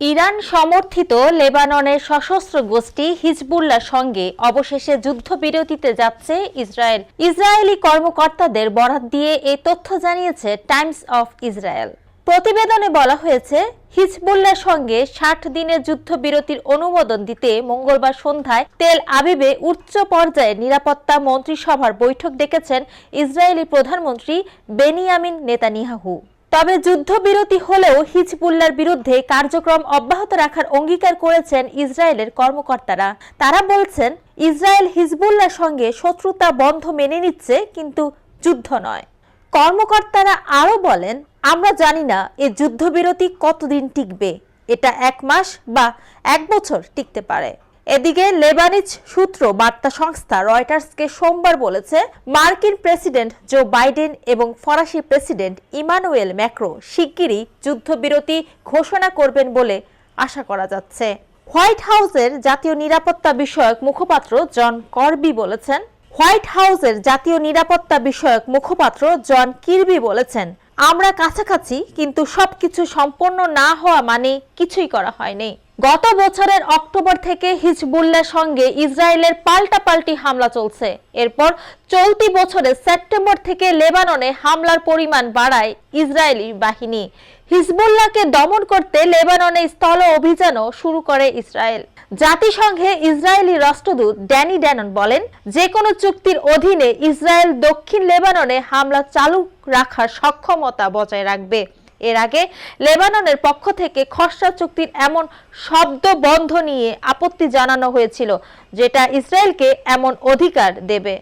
Iran সমর্থিত লেবাননের সশস্ত্র গোষ্ঠী হিজবুল্লাহর সঙ্গে অবশেষে যুদ্ধবিরতিতে যাচ্ছে ইসরায়েল। ইসরায়েলি কর্মকর্তাদের বরাত দিয়ে এই তথ্য জানিয়েছে টাইমস অফ ইসরায়েল। প্রতিবেদনে বলা হয়েছে, হিজবুল্লাহর সঙ্গে ৬০ দিনের যুদ্ধবিরতির অনুমোদন দিতে মঙ্গলবার সন্ধ্যায় তেল আবিবে উচ্চ পর্যায়ের নিরাপত্তা মন্ত্রিসভার বৈঠক ডেকেছেন ইসরায়েলি প্রধানমন্ত্রী বেনিয়ামিন নেতানিয়াহু। তবে যুদ্ধবিরতি হলেও হিজবুল্লাহর বিরুদ্ধে কার্যক্রম অব্যাহত রাখার অঙ্গীকার করেছেন ইসরায়েলের কর্মকর্তারা। তারা বলছেন, ইসরায়েল হিজবুল্লাহর সঙ্গে শত্রুতা বন্ধ মেনে নিচ্ছে, কিন্তু যুদ্ধ নয়। কর্মকর্তারা আরও বলেন, আমরা জানি না এ যুদ্ধবিরতি কতদিন টিকবে। এটা ১ মাস বা ১ বছর টিকতে পারে। এদিকে লেবানিজ সূত্র বার্তা সংস্থা রয়টার্সকে সোমবার বলেছে, মার্কিন প্রেসিডেন্ট জো বাইডেন এবং ফরাসি প্রেসিডেন্ট ইমানুয়েল ম্যাক্রো শিগগিরই যুদ্ধবিরতি ঘোষণা করবেন বলে আশা করা যাচ্ছে। হোয়াইট হাউসের জাতীয় নিরাপত্তা বিষয়ক মুখপাত্র জন কার্বি বলেছেন, জন কির্বি বলেছেন, আমরা কাছাকাছি, কিন্তু সবকিছু সম্পন্ন না হওয়া মানে কিছুই করা হয়নি। গত বছরের অক্টোবর থেকে হিজবুল্লাহর সঙ্গে ইসরায়েলের পাল্টাপাল্টি হামলা চলছে। এরপর চলতি বছরের সেপ্টেম্বর থেকে লেবাননে হামলার পরিমাণ বাড়ায় ইসরায়েলি বাহিনী। হিজবুল্লাহকে দমন করতে লেবাননে স্থল অভিযানও শুরু করে ইসরায়েল। জাতিসংঘে ইসরায়েলি রাষ্ট্রদূত ড্যানি ড্যানন বলেন, যে কোনো চুক্তির অধীনে ইসরায়েল দক্ষিণ লেবাননে হামলা চালু রাখার সক্ষমতা বজায় রাখবে। এর আগে লেবাননের পক্ষ থেকে খসড়া চুক্তির এমন শব্দ বন্ধ নিয়ে আপত্তি জানানো হয়েছিল, যেটা ইসরায়েলকে এমন অধিকার দেবে।